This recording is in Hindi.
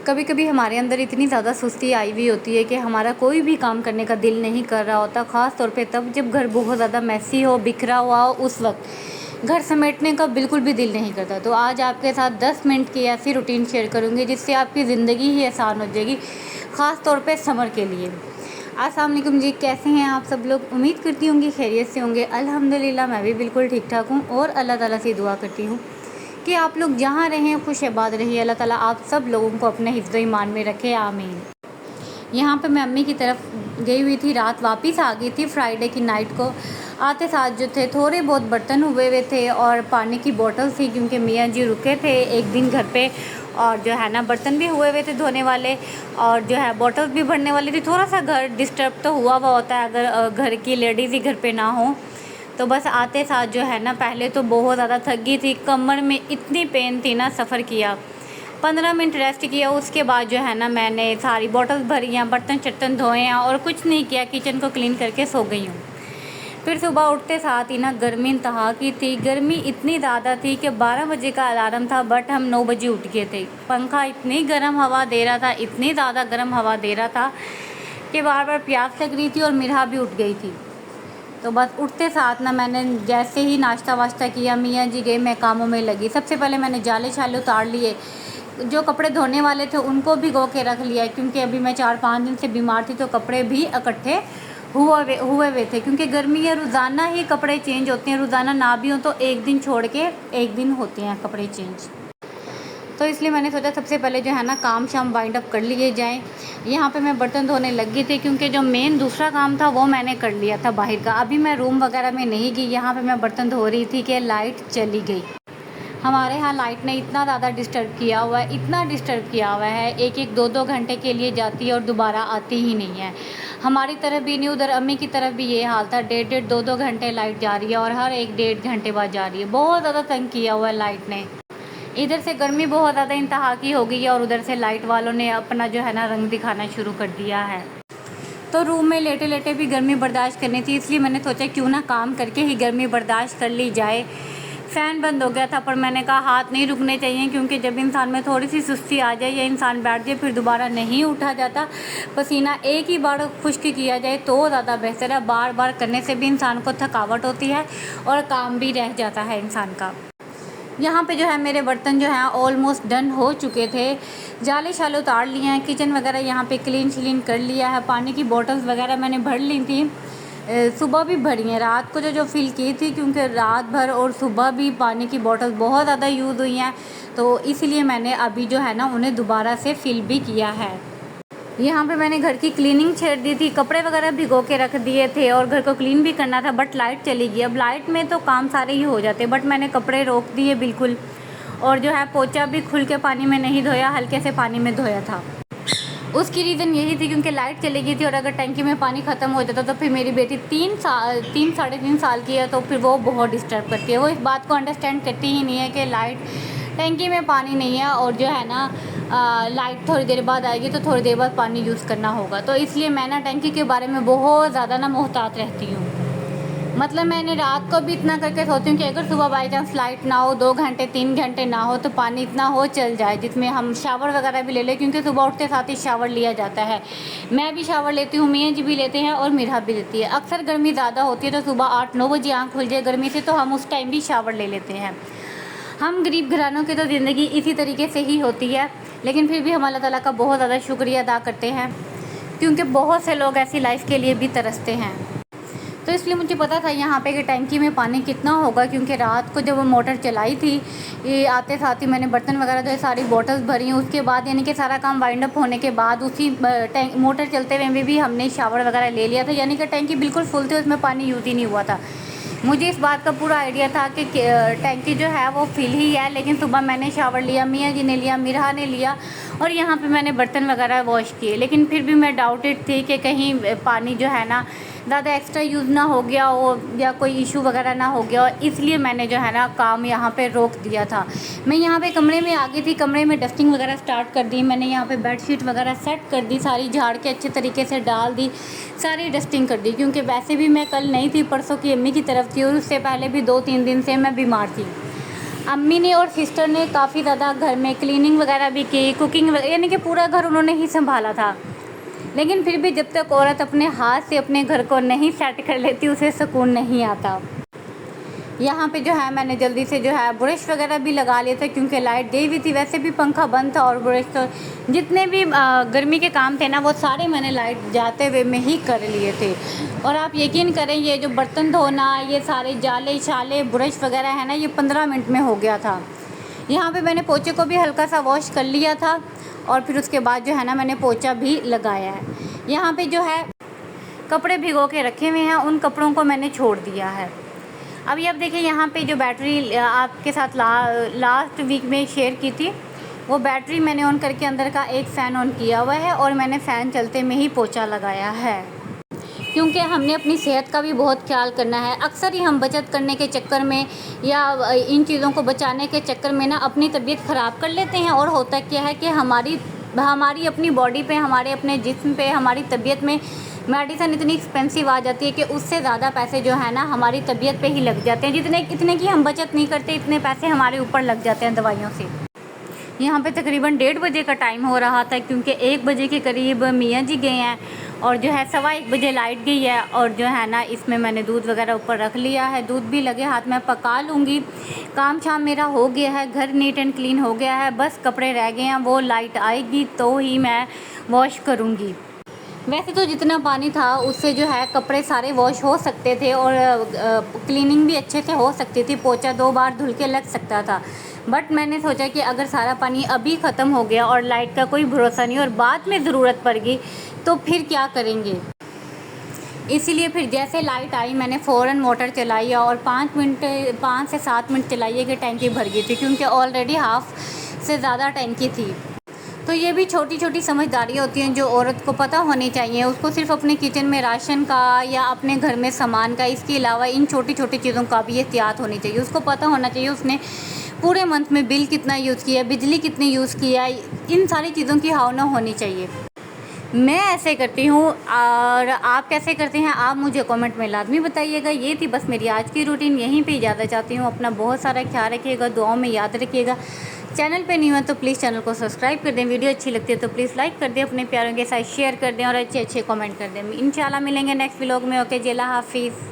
कभी कभी हमारे अंदर इतनी ज़्यादा सुस्ती आई हुई होती है कि हमारा कोई भी काम करने का दिल नहीं कर रहा होता, ख़ास तौर पे तब जब घर बहुत ज़्यादा मैसी हो, बिखरा हुआ हो। उस वक्त घर समेटने का बिल्कुल भी दिल नहीं करता। तो आज आपके साथ 10 मिनट की ऐसी रूटीन शेयर करूँगी जिससे आपकी ज़िंदगी ही आसान हो जाएगी, ख़ास तौर पे समर के लिए। अस्सलाम वालेकुम जी, कैसे हैं आप सब लोग? उम्मीद करती होंगी खैरियत से होंगे। अल्हम्दुलिल्लाह मैं भी बिल्कुल ठीक ठाक हूँ और अल्लाह ताला से दुआ करती हूँ कि आप लोग जहाँ रहें खुश आबाद रहिए। अल्लाह ताला आप सब लोगों को अपने हिफ्ज़ ईमान में रखे, आमीन। यहाँ पे मैं अम्मी की तरफ गई हुई थी, रात वापस आ गई थी फ्राइडे की नाइट को। आते साथ जो थे थोड़े बहुत बर्तन हुए हुए थे और पानी की बोतल थी, क्योंकि मियाँ जी रुके थे एक दिन घर पे, और जो है ना बर्तन भी हुए हुए थे धोने वाले, और जो है बोतल भी भरने वाली थी। थोड़ा सा घर डिस्टर्ब तो हुआ होता है अगर घर की लेडीज़ ही घर पे ना हो। तो बस आते साथ जो है ना, पहले तो बहुत ज़्यादा थक गई थी, कमर में इतनी पेन थी ना, सफ़र किया, 15 मिनट रेस्ट किया। उसके बाद जो है ना मैंने सारी बॉटल्स भरी हैं, बर्तन चर्तन धोए हैं और कुछ नहीं किया, किचन को क्लीन करके सो गई हूँ। फिर सुबह उठते साथ ही ना गर्मी इंतहा की थी। गर्मी इतनी ज़्यादा थी कि 12 बजे का अलार्म था, बट हम 9 बजे उठ गए थे। पंखा इतनी गर्म हवा दे रहा था, इतनी ज़्यादा गर्म हवा दे रहा था कि बार बार प्यास लग रही थी और मिराह भी उठ गई थी। तो बस उठते साथ ना मैंने जैसे ही नाश्ता वाश्ता किया, मियाँ जी गए, मैं कामों में लगी। सबसे पहले मैंने जाले छाले उतार लिए, जो कपड़े धोने वाले थे उनको भिगो के रख लिया, क्योंकि अभी मैं 4-5 दिन से बीमार थी, तो कपड़े भी इकट्ठे हुए हुए थे। क्योंकि गर्मी है, रोज़ाना ही कपड़े चेंज होते हैं, रोज़ाना ना भी हो तो एक दिन छोड़ के एक दिन होते हैं कपड़े चेंज। तो इसलिए मैंने सोचा सबसे पहले जो है ना काम शाम वाइंड अप कर लिए जाएं। यहाँ पे मैं बर्तन धोने लग गई थी, क्योंकि जो मेन दूसरा काम था वो मैंने कर लिया था बाहर का। अभी मैं रूम वगैरह में नहीं गई, यहाँ पे मैं बर्तन धो रही थी कि लाइट चली गई। हमारे यहाँ लाइट ने इतना ज़्यादा डिस्टर्ब किया हुआ है, इतना डिस्टर्ब किया हुआ है, एक एक 2-2 घंटे के लिए जाती है और दोबारा आती ही नहीं है। हमारी तरफ भी नहीं, उधर अम्मी की तरफ भी ये हाल था, 1.5-1.5 2-2 घंटे लाइट जा रही है और हर एक 1.5 घंटे बाद जा रही है। बहुत ज़्यादा तंग किया हुआ है लाइट ने। इधर से गर्मी बहुत ज़्यादा इंतहा की हो गई है और उधर से लाइट वालों ने अपना जो है ना रंग दिखाना शुरू कर दिया है। तो रूम में लेटे लेटे भी गर्मी बर्दाश्त करनी थी, इसलिए मैंने सोचा क्यों ना काम करके ही गर्मी बर्दाश्त कर ली जाए। फ़ैन बंद हो गया था, पर मैंने कहा हाथ नहीं रुकने चाहिए, क्योंकि जब इंसान में थोड़ी सी सुस्ती आ जाए या इंसान बैठ जाए फिर दोबारा नहीं उठा जाता। पसीना एक ही बार खुश्क किया जाए तो ज़्यादा बेहतर है, बार बार करने से भी इंसान को थकावट होती है और काम भी रह जाता है इंसान का। यहाँ पे जो है मेरे बर्तन जो हैं ऑलमोस्ट डन हो चुके थे, जाले शाले उतार लिए हैं, किचन वगैरह यहाँ पे क्लीन श्लीन कर लिया है, पानी की बोतल्स वगैरह मैंने भर ली थी, सुबह भी भरी हैं, रात को जो फिल की थी, क्योंकि रात भर और सुबह भी पानी की बोतल बहुत ज़्यादा यूज़ हुई हैं, तो इसलिए मैंने अभी जो है ना उन्हें दोबारा से फिल भी किया है। यहाँ पे मैंने घर की क्लीनिंग छेड़ दी थी, कपड़े वगैरह भिगो के रख दिए थे और घर को क्लीन भी करना था, बट लाइट चली गई। अब लाइट में तो काम सारे ही हो जाते, बट मैंने कपड़े रोक दिए बिल्कुल, और जो है पोछा भी खुल के पानी में नहीं धोया, हल्के से पानी में धोया था। उसकी रीज़न यही थी क्योंकि लाइट चली गई थी, और अगर टंकी में पानी ख़त्म हो जाता तो फिर मेरी बेटी 3 साढ़े 3 साल की है, तो फिर वो बहुत डिस्टर्ब करती है। वो इस बात को अंडरस्टैंड करती ही नहीं है कि लाइट टंकी में पानी नहीं है, और जो है ना लाइट थोड़ी देर बाद आएगी तो थोड़ी देर बाद पानी यूज़ करना होगा। तो इसलिए मैं ना टंकी के बारे में बहुत ज़्यादा ना मोहतात रहती हूँ। मतलब मैंने रात को भी इतना करके सोती हूँ कि अगर सुबह बाई चांस लाइट ना हो, 2 घंटे 3 घंटे ना हो, तो पानी इतना हो चल जाए जिसमें हम शावर वगैरह भी ले लें, क्योंकि सुबह उठते साथ ही शावर लिया जाता है। मैं भी शावर लेती हूँ, मियाँ जी भी लेते हैं और मिराह भी लेती है। अक्सर गर्मी ज़्यादा होती है तो सुबह 8-9 बजे आँख खुल जाए गर्मी से, तो हम उस टाइम भी शावर ले लेते हैं। हम गरीब घरानों की तो ज़िंदगी इसी तरीके से ही होती है, लेकिन फिर भी हम अल्लाह ताला का बहुत ज़्यादा शुक्रिया अदा करते हैं, क्योंकि बहुत से लोग ऐसी लाइफ के लिए भी तरसते हैं। तो इसलिए मुझे पता था यहाँ पे कि टैंकी में पानी कितना होगा, क्योंकि रात को जब वो मोटर चलाई थी, ये आते साथ ही मैंने बर्तन वगैरह धोए, सारी बोतल्स भरी हैं। उसके बाद यानी कि सारा काम वाइंड अप होने के बाद उसी मोटर चलते हुए भी हमने शावर वगैरह ले लिया था, यानी कि टैंकी बिल्कुल फुल थी, उसमें पानी यूज़ ही नहीं हुआ था। मुझे इस बात का पूरा आइडिया था कि टैंकी जो है वो फिल ही है, लेकिन सुबह मैंने शावर लिया, मियाँ जी ने लिया, मिराह ने लिया, और यहाँ पे मैंने बर्तन वगैरह वॉश किए। लेकिन फिर भी मैं डाउटेड थी कि कहीं पानी जो है ना ज़्यादा एक्स्ट्रा यूज़ ना हो गया हो या कोई इशू वगैरह ना हो गया हो, इसलिए मैंने जो है ना काम यहाँ पे रोक दिया था। मैं यहाँ पे कमरे में आ गई थी, कमरे में डस्टिंग वगैरह स्टार्ट कर दी मैंने, यहाँ पे बेडशीट वगैरह सेट कर दी, सारी झाड़ के अच्छे तरीके से डाल दी, सारी डस्टिंग कर दी, क्योंकि वैसे भी मैं कल नहीं थी, परसों की अम्मी की तरफ थी, और उससे पहले भी 2-3 दिन से मैं बीमार थी। अम्मी ने और सिस्टर ने काफ़ी ज़्यादा घर में क्लीनिंग वगैरह भी की, कुकिंग यानी कि पूरा घर उन्होंने ही संभाला था। लेकिन फिर भी जब तक औरत अपने हाथ से अपने घर को नहीं सेट कर लेती उसे सुकून नहीं आता। यहाँ पे जो है मैंने जल्दी से जो है ब्रश वगैरह भी लगा लिए थे क्योंकि लाइट गई हुई थी, वैसे भी पंखा बंद था और ब्रश तो जितने भी गर्मी के काम थे ना वो सारे मैंने लाइट जाते हुए में ही कर लिए थे। और आप यकीन करें ये जो बर्तन धोना, ये सारे जाले छाले ब्रश वगैरह है ना, ये 15 मिनट में हो गया था। यहाँ पे मैंने पोचे को भी हल्का सा वॉश कर लिया था और फिर उसके बाद जो है ना मैंने पोछा भी लगाया है। यहाँ पे जो है कपड़े भिगो के रखे हुए हैं, उन कपड़ों को मैंने छोड़ दिया है। अभी अब देखिए यहाँ पे जो बैटरी आपके साथ लास्ट वीक में शेयर की थी, वो बैटरी मैंने ऑन करके अंदर का एक फ़ैन ऑन किया हुआ है और मैंने फ़ैन चलते में ही पोछा लगाया है, क्योंकि हमने अपनी सेहत का भी बहुत ख्याल करना है। अक्सर ही हम बचत करने के चक्कर में या इन चीज़ों को बचाने के चक्कर में ना अपनी तबीयत ख़राब कर लेते हैं और होता क्या है कि हमारी अपनी बॉडी पे, हमारे अपने जिस्म पे, हमारी तबीयत में मेडिसिन इतनी एक्सपेंसिव आ जाती है कि उससे ज़्यादा पैसे जो है ना हमारी तबीयत पे ही लग जाते हैं। इतने की हम बचत नहीं करते, इतने पैसे हमारे ऊपर लग जाते हैं दवाइयों से। यहाँ पे तकरीबन 1:30 बजे का टाइम हो रहा था क्योंकि 1 बजे के करीब मियाँ जी गए हैं और जो है 1:15 बजे लाइट गई है। और जो है ना इसमें मैंने दूध वगैरह ऊपर रख लिया है, दूध भी लगे हाथ में पका लूँगी। काम शाम मेरा हो गया है, घर नीट एंड क्लीन हो गया है, बस कपड़े रह गए हैं, वो लाइट आएगी तो ही मैं वॉश करूँगी। वैसे तो जितना पानी था उससे जो है कपड़े सारे वॉश हो सकते थे और क्लीनिंग भी अच्छे से हो सकती थी, पोछा 2 बार धुल के लग सकता था। बट मैंने सोचा कि अगर सारा पानी अभी ख़त्म हो गया और लाइट का कोई भरोसा नहीं और बाद में ज़रूरत पड़ गई तो फिर क्या करेंगे। इसीलिए फिर जैसे लाइट आई मैंने फ़ौरन मोटर चलाई और 5 से 7 मिनट चलाई है कि टैंकी भर गई थी, क्योंकि ऑलरेडी हाफ़ से ज़्यादा टैंकी थी। तो ये भी छोटी छोटी समझदारियाँ होती हैं जो औरत को पता होनी चाहिए। उसको सिर्फ अपने किचन में राशन का या अपने घर में सामान का, इसके अलावा इन छोटी छोटी चीज़ों का भी एहतियात होनी चाहिए। उसको पता होना चाहिए उसने पूरे मंथ में बिल कितना यूज़ किया, बिजली कितनी यूज़ किया, इन सारी चीज़ों की भावना होनी चाहिए। मैं ऐसे करती हूँ और आप कैसे करते हैं आप मुझे कमेंट में लाजमी बताइएगा। ये थी बस मेरी आज की रूटीन, यहीं पे इजाज़त चाहती हूँ। अपना बहुत सारा ख्याल रखिएगा, दुआओं में याद रखिएगा। चैनल पे नहीं हुआ तो प्लीज़ चैनल को सब्सक्राइब कर दें, वीडियो अच्छी लगती है तो प्लीज़ लाइक कर दें, अपने प्यारों के साथ शेयर कर दें और अच्छे अच्छे कमेंट कर दें। इंशाल्लाह मिलेंगे नेक्स्ट व्लॉग में। ओके जी, अल्लाह हाफिज़।